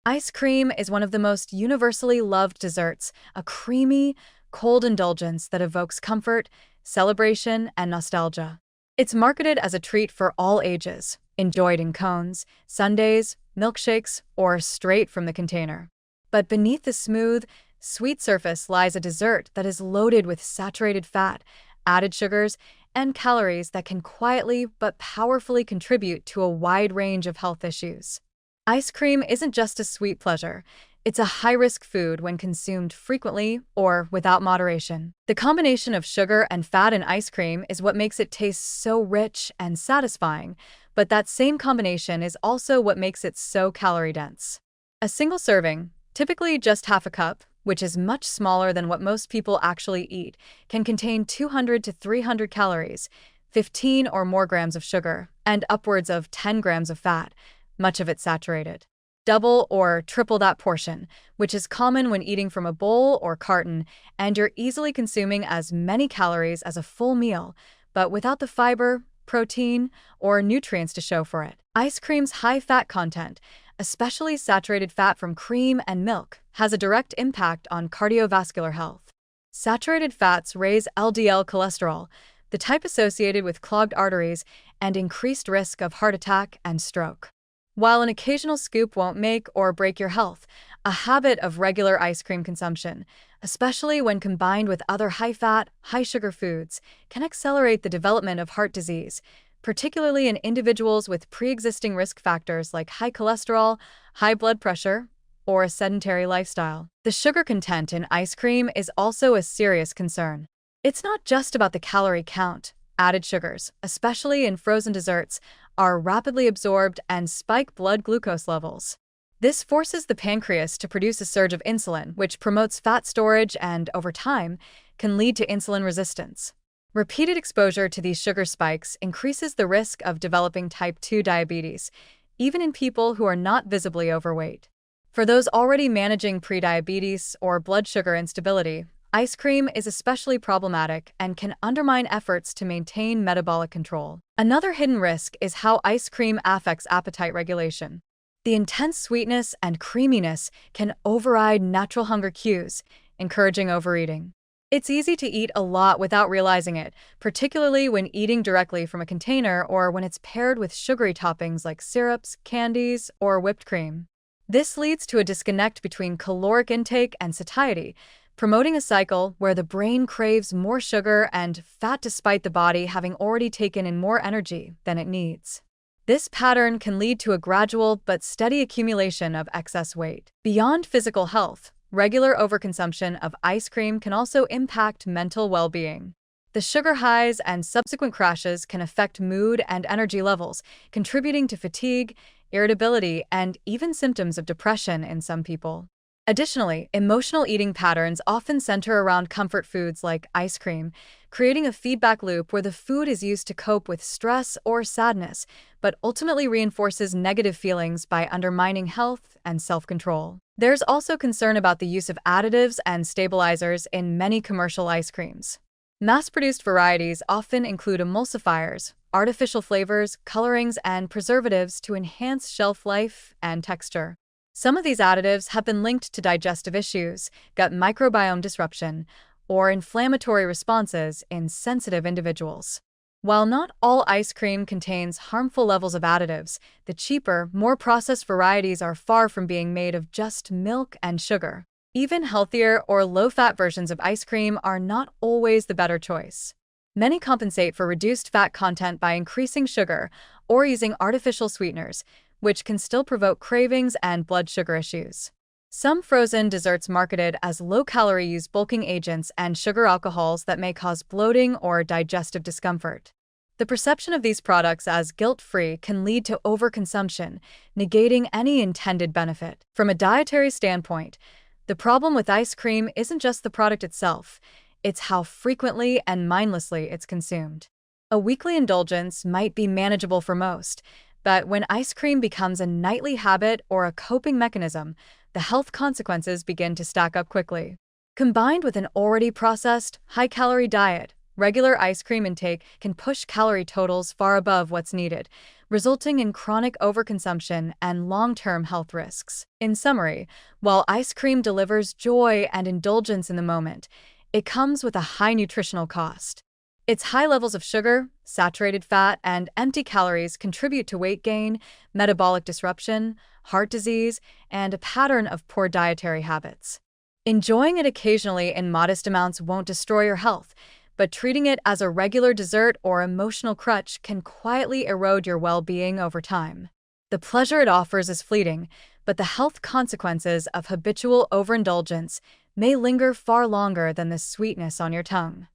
Ice cream is one of the most universally loved desserts, a creamy, cold indulgence that evokes comfort, celebration, and nostalgia. It's marketed as a treat for all ages, enjoyed in cones, sundaes, milkshakes, or straight from the container. But beneath the smooth, sweet surface lies a dessert that is loaded with saturated fat, added sugars, and calories that can quietly but powerfully contribute to a wide range of health issues. Ice cream isn't just a sweet pleasure, it's a high-risk food when consumed frequently or without moderation. The combination of sugar and fat in ice cream is what makes it taste so rich and satisfying, but that same combination is also what makes it so calorie-dense. A single serving, typically just half a cup, which is much smaller than what most people actually eat, can contain 200 to 300 calories, 15 or more grams of sugar, and upwards of 10 grams of fat, much of it saturated. Double or triple that portion, which is common when eating from a bowl or carton, and you're easily consuming as many calories as a full meal, but without the fiber, protein, or nutrients to show for it. Ice cream's high fat content, especially saturated fat from cream and milk, has a direct impact on cardiovascular health. Saturated fats raise LDL cholesterol, the type associated with clogged arteries and increased risk of heart attack and stroke. While an occasional scoop won't make or break your health, a habit of regular ice cream consumption, especially when combined with other high-fat, high-sugar foods, can accelerate the development of heart disease, particularly in individuals with pre-existing risk factors like high cholesterol, high blood pressure, or a sedentary lifestyle. The sugar content in ice cream is also a serious concern. It's not just about the calorie count. Added sugars, especially in frozen desserts, are rapidly absorbed and spike blood glucose levels. This forces the pancreas to produce a surge of insulin, which promotes fat storage and, over time, can lead to insulin resistance. Repeated exposure to these sugar spikes increases the risk of developing type 2 diabetes, even in people who are not visibly overweight. For those already managing prediabetes or blood sugar instability, ice cream is especially problematic and can undermine efforts to maintain metabolic control. Another hidden risk is how ice cream affects appetite regulation. The intense sweetness and creaminess can override natural hunger cues, encouraging overeating. It's easy to eat a lot without realizing it, particularly when eating directly from a container or when it's paired with sugary toppings like syrups, candies, or whipped cream. This leads to a disconnect between caloric intake and satiety, promoting a cycle where the brain craves more sugar and fat despite the body having already taken in more energy than it needs. This pattern can lead to a gradual but steady accumulation of excess weight. Beyond physical health, regular overconsumption of ice cream can also impact mental well-being. The sugar highs and subsequent crashes can affect mood and energy levels, contributing to fatigue, irritability, and even symptoms of depression in some people. Additionally, emotional eating patterns often center around comfort foods like ice cream, creating a feedback loop where the food is used to cope with stress or sadness, but ultimately reinforces negative feelings by undermining health and self-control. There's also concern about the use of additives and stabilizers in many commercial ice creams. Mass-produced varieties often include emulsifiers, artificial flavors, colorings, and preservatives to enhance shelf life and texture. Some of these additives have been linked to digestive issues, gut microbiome disruption, or inflammatory responses in sensitive individuals. While not all ice cream contains harmful levels of additives, the cheaper, more processed varieties are far from being made of just milk and sugar. Even healthier or low-fat versions of ice cream are not always the better choice. Many compensate for reduced fat content by increasing sugar or using artificial sweeteners, which can still provoke cravings and blood sugar issues. Some frozen desserts marketed as low-calorie use bulking agents and sugar alcohols that may cause bloating or digestive discomfort. The perception of these products as guilt-free can lead to overconsumption, negating any intended benefit. From a dietary standpoint, the problem with ice cream isn't just the product itself, it's how frequently and mindlessly it's consumed. A weekly indulgence might be manageable for most, but when ice cream becomes a nightly habit or a coping mechanism, the health consequences begin to stack up quickly. Combined with an already processed, high-calorie diet, Regular ice cream intake can push calorie totals far above what's needed, resulting in chronic overconsumption and long-term health risks. In summary, while ice cream delivers joy and indulgence in the moment, it comes with a high nutritional cost. Its high levels of sugar, saturated fat, and empty calories contribute to weight gain, metabolic disruption, heart disease, and a pattern of poor dietary habits. Enjoying it occasionally in modest amounts won't destroy your health, but treating it as a regular dessert or emotional crutch can quietly erode your well-being over time. The pleasure it offers is fleeting, but the health consequences of habitual overindulgence may linger far longer than the sweetness on your tongue.